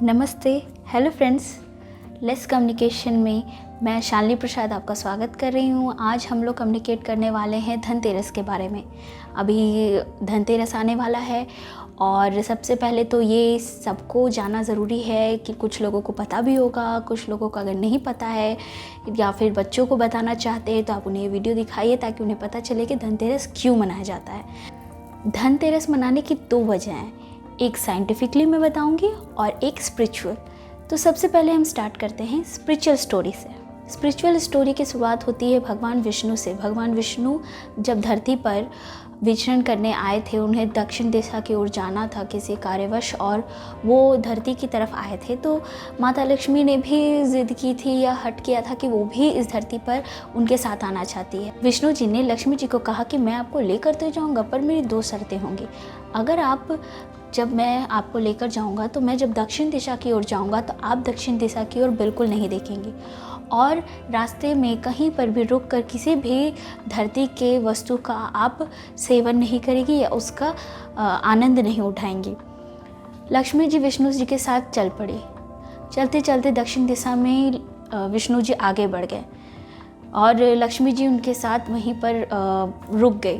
नमस्ते, hello friends. Less communication में मैं शालिनी प्रसाद आपका स्वागत कर रही हूँ। आज हम लोग कम्युनिकेट करने वाले हैं धनतेरस के बारे में। अभी धनतेरस आने वाला है और सबसे पहले तो ये सबको जानना ज़रूरी है कि कुछ लोगों को पता भी होगा, कुछ लोगों को अगर नहीं पता है या फिर बच्चों को बताना चाहते हैं तो आप उन्हें ये वीडियो दिखाइए ताकि उन्हें पता चले कि धनतेरस क्यों मनाया जाता है। धनतेरस मनाने की दो वजह हैं, एक साइंटिफिकली मैं बताऊंगी और एक स्पिरिचुअल। तो सबसे पहले हम स्टार्ट करते हैं स्पिरिचुअल स्टोरी से। स्पिरिचुअल स्टोरी की शुरुआत होती है भगवान विष्णु से। भगवान विष्णु जब धरती पर विचरण करने आए थे, उन्हें दक्षिण दिशा की ओर जाना था किसी कार्यवश और वो धरती की तरफ आए थे, तो माता लक्ष्मी ने भी ज़िद की थी या हट किया था कि वो भी इस धरती पर उनके साथ आना चाहती है। विष्णु जी ने लक्ष्मी जी को कहा कि मैं आपको लेकर तो जाऊँगा पर मेरी दो शर्तें होंगी। अगर जब मैं आपको लेकर जाऊंगा तो मैं जब दक्षिण दिशा की ओर जाऊंगा तो आप दक्षिण दिशा की ओर बिल्कुल नहीं देखेंगे और रास्ते में कहीं पर भी रुक कर किसी भी धरती के वस्तु का आप सेवन नहीं करेंगी या उसका आनंद नहीं उठाएंगी। लक्ष्मी जी विष्णु जी के साथ चल पड़ी। चलते चलते दक्षिण दिशा में विष्णु जी आगे बढ़ गए और लक्ष्मी जी उनके साथ वहीं पर रुक गई,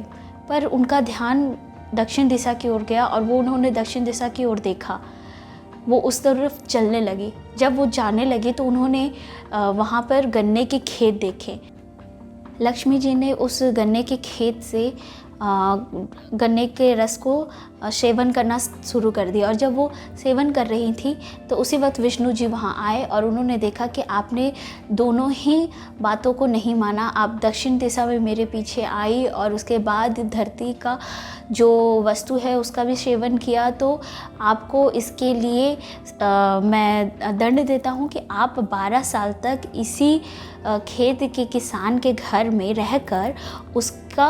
पर उनका ध्यान दक्षिण दिशा की ओर गया और उन्होंने दक्षिण दिशा की ओर देखा। वो उस तरफ चलने लगी। जब वो जाने लगी तो उन्होंने वहाँ पर गन्ने के खेत देखे। लक्ष्मी जी ने उस गन्ने के खेत से गन्ने के रस को सेवन करना शुरू कर दिया और जब वो सेवन कर रही थी तो उसी वक्त विष्णु जी वहाँ आए और उन्होंने देखा कि आपने दोनों ही बातों को नहीं माना। आप दक्षिण दिशा में मेरे पीछे आई और उसके बाद धरती का जो वस्तु है उसका भी सेवन किया, तो आपको इसके लिए मैं दंड देता हूँ कि आप 12 साल तक इसी खेत के किसान के घर में रहकर उसका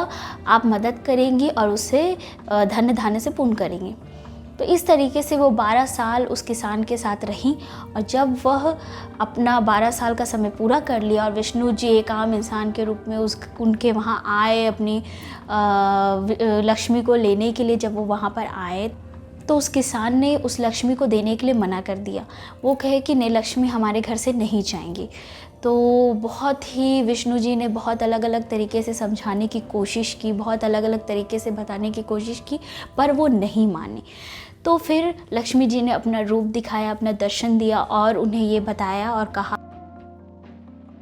आप मदद करेंगी और उसे धन्य धान्य से पूर्ण करेंगी। तो इस तरीके से वो 12 साल उस किसान के साथ रहीं और जब वह अपना 12 साल का समय पूरा कर लिया और विष्णु जी एक आम इंसान के रूप में उनके वहाँ आए, अपनी लक्ष्मी को लेने के लिए जब वो वहाँ पर आए तो उस किसान ने उस लक्ष्मी को देने के लिए मना कर दिया। वो कहे कि नहीं, लक्ष्मी हमारे घर से नहीं जाएंगी। तो बहुत ही विष्णु जी ने बहुत अलग अलग तरीके से समझाने की कोशिश की, बहुत अलग अलग तरीके से बताने की कोशिश की, पर वो नहीं माने। तो फिर लक्ष्मी जी ने अपना रूप दिखाया, अपना दर्शन दिया और उन्हें ये बताया और कहा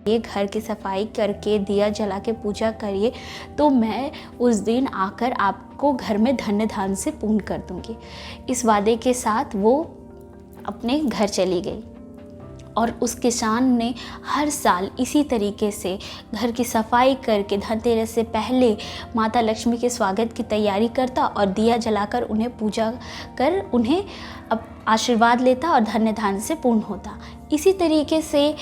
ये घर की सफाई करके दिया जला के पूजा करिए तो मैं उस दिन आकर आपको घर में धन्य धान्य से पूर्ण कर दूंगी। इस वादे के साथ वो अपने घर चली गई और उस किसान ने हर साल इसी तरीके से घर की सफाई करके धनतेरस से पहले माता लक्ष्मी के स्वागत की तैयारी करता और दिया जलाकर उन्हें पूजा कर उन्हें अब आशीर्वाद लेता और धन्य धान्य से पूर्ण होता। इसी तरीके से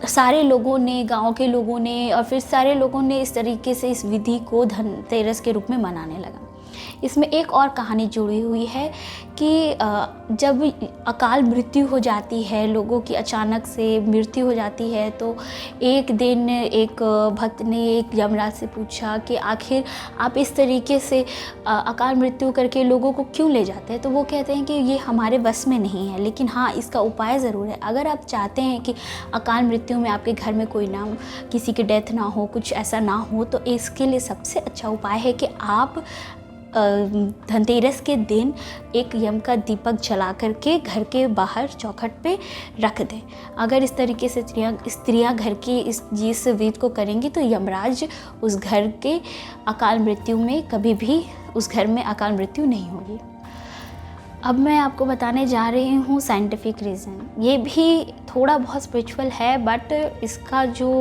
सारे लोगों ने, गांव के लोगों ने और फिर सारे लोगों ने इस तरीके से इस विधि को धनतेरस के रूप में मनाने लगा। इसमें एक और कहानी जुड़ी हुई है कि जब अकाल मृत्यु हो जाती है, लोगों की अचानक से मृत्यु हो जाती है, तो एक दिन एक भक्त ने एक यमराज से पूछा कि आखिर आप इस तरीके से अकाल मृत्यु करके लोगों को क्यों ले जाते हैं। तो वो कहते हैं कि ये हमारे बस में नहीं है, लेकिन हाँ इसका उपाय ज़रूर है। अगर आप चाहते हैं कि अकाल मृत्यु में आपके घर में कोई ना, किसी की डेथ ना हो, कुछ ऐसा ना हो, तो इसके लिए सबसे अच्छा उपाय है कि आप धनतेरस के दिन एक यम का दीपक जला करके घर के बाहर चौखट पे रख दें। अगर इस तरीके से स्त्रियां घर की जिस विधि को करेंगी तो यमराज उस घर के अकाल मृत्यु में कभी भी उस घर में अकाल मृत्यु नहीं होगी। अब मैं आपको बताने जा रही हूँ साइंटिफिक रीज़न। ये भी थोड़ा बहुत स्पिरिचुअल है, बट इसका जो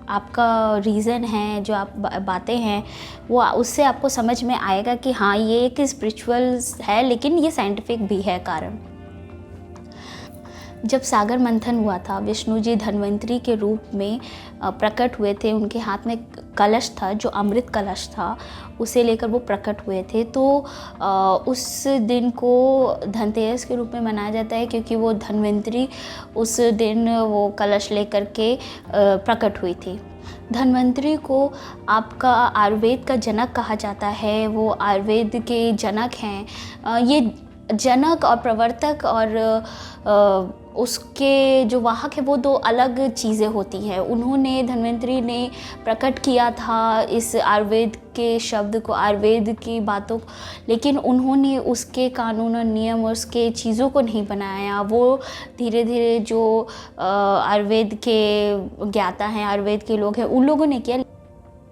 आपका रीज़न है, जो आप बातें हैं, वो उससे आपको समझ में आएगा कि हाँ ये एक स्पिरिचुअल है लेकिन ये साइंटिफिक भी है कारण। जब सागर मंथन हुआ था, विष्णु जी धन्वंतरी के रूप में प्रकट हुए थे। उनके हाथ में कलश था जो अमृत कलश था, उसे लेकर वो प्रकट हुए थे। तो उस दिन को धनतेरस के रूप में मनाया जाता है क्योंकि वो धन्वंतरी उस दिन वो कलश लेकर के प्रकट हुई थी। धन्वंतरी को आपका आयुर्वेद का जनक कहा जाता है, वो आयुर्वेद के जनक हैं। ये जनक और प्रवर्तक और उसके जो वाहक है वो दो अलग चीज़ें होती हैं। उन्होंने धन्वंतरि ने प्रकट किया था इस आयुर्वेद के शब्द को, आयुर्वेद की बातों को, लेकिन उन्होंने उसके कानून और नियम और उसके चीज़ों को नहीं बनाया। वो धीरे धीरे जो आयुर्वेद के ज्ञाता हैं, आयुर्वेद के लोग हैं, उन लोगों ने किया।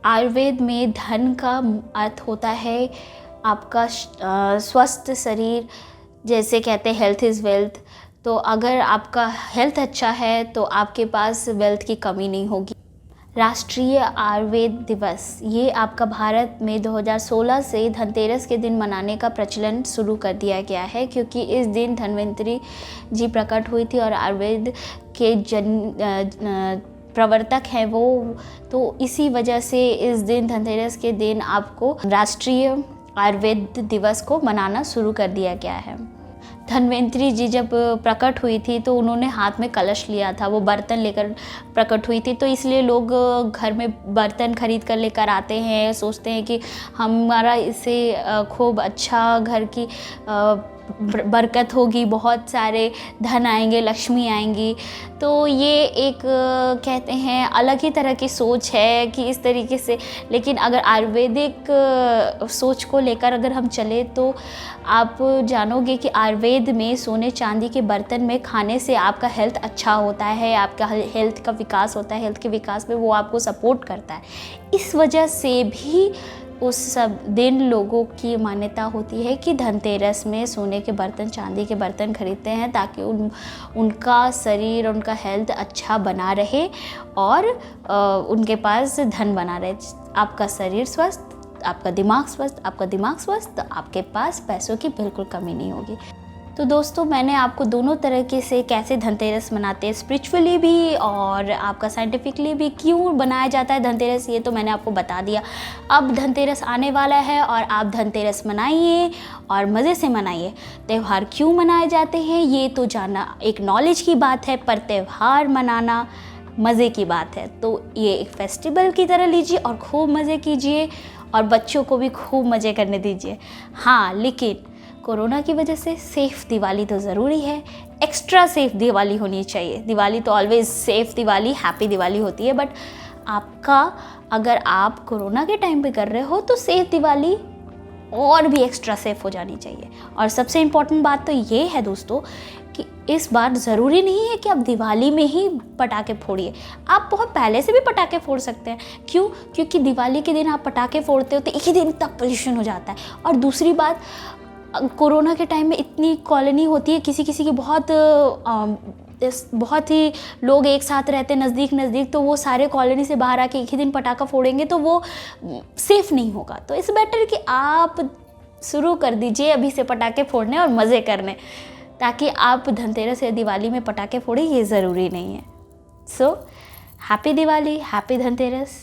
आयुर्वेद में धन का अर्थ होता है आपका स्वस्थ शरीर, जैसे कहते हैं हेल्थ इज़ वेल्थ। तो अगर आपका हेल्थ अच्छा है तो आपके पास वेल्थ की कमी नहीं होगी। राष्ट्रीय आयुर्वेद दिवस ये आपका भारत में 2016 से धनतेरस के दिन मनाने का प्रचलन शुरू कर दिया गया है, क्योंकि इस दिन धन्वंतरि जी प्रकट हुई थी और आयुर्वेद के प्रवर्तक हैं वो। तो इसी वजह से इस दिन धनतेरस के दिन आपको राष्ट्रीय आयुर्वेद दिवस को मनाना शुरू कर दिया गया है। धन्वंतरि जी जब प्रकट हुई थी तो उन्होंने हाथ में कलश लिया था, वो बर्तन लेकर प्रकट हुई थी। तो इसलिए लोग घर में बर्तन खरीद कर लेकर आते हैं, सोचते हैं कि हमारा इससे खूब अच्छा घर की बरकत होगी, बहुत सारे धन आएंगे, लक्ष्मी आएंगी। तो ये एक कहते हैं अलग ही तरह की सोच है कि इस तरीके से, लेकिन अगर आयुर्वेदिक सोच को लेकर अगर हम चले तो आप जानोगे कि आयुर्वेद में सोने चांदी के बर्तन में खाने से आपका हेल्थ अच्छा होता है, आपका हेल्थ का विकास होता है, हेल्थ के विकास में वो आपको सपोर्ट करता है। इस वजह से भी उस सब दिन लोगों की मान्यता होती है कि धनतेरस में सोने के बर्तन, चांदी के बर्तन खरीदते हैं ताकि उनका शरीर, उनका हेल्थ अच्छा बना रहे और उनके पास धन बना रहे। आपका शरीर स्वस्थ, आपका दिमाग स्वस्थ, आपका दिमाग स्वस्थ, तो आपके पास पैसों की बिल्कुल कमी नहीं होगी। तो दोस्तों, मैंने आपको दोनों तरीके से कैसे धनतेरस मनाते हैं, स्पिरिचुअली भी और आपका साइंटिफिकली भी, क्यों बनाया जाता है धनतेरस, ये तो मैंने आपको बता दिया। अब धनतेरस आने वाला है और आप धनतेरस मनाइए और मज़े से मनाइए। त्यौहार क्यों मनाए जाते हैं ये तो जानना एक नॉलेज की बात है, पर त्यौहार मनाना मज़े की बात है। तो ये एक फेस्टिवल की तरह लीजिए और खूब मज़े कीजिए और बच्चों को भी खूब मज़े करने दीजिए। हाँ, लेकिन कोरोना की वजह से सेफ़ दिवाली तो ज़रूरी है, एक्स्ट्रा सेफ़ दिवाली होनी चाहिए। दिवाली तो always safe Diwali, happy Diwali होती है, बट आपका अगर आप कोरोना के टाइम पे कर रहे हो तो सेफ़ दिवाली और भी एक्स्ट्रा सेफ़ हो जानी चाहिए। और सबसे इम्पॉर्टेंट बात तो ये है दोस्तों कि इस बार ज़रूरी नहीं है कि आप दिवाली में ही पटाखे फोड़िए, आप बहुत पहले से भी पटाखे फोड़ सकते हैं। क्यों? क्योंकि दिवाली के दिन आप पटाखे फोड़ते हो तो एक ही दिन तक पोल्यूशन हो जाता है। और दूसरी बात, कोरोना के टाइम में इतनी कॉलोनी होती है, किसी किसी की बहुत ही लोग एक साथ रहते हैं नज़दीक, तो वो सारे कॉलोनी से बाहर आके एक ही दिन पटाखा फोड़ेंगे तो वो सेफ़ नहीं होगा। तो इस बेटर कि आप शुरू कर दीजिए अभी से पटाखे फोड़ने और मज़े करने, ताकि आप धनतेरस या दिवाली में पटाखे फोड़े, ये ज़रूरी नहीं है। So happy Diwali, happy Dhanteras.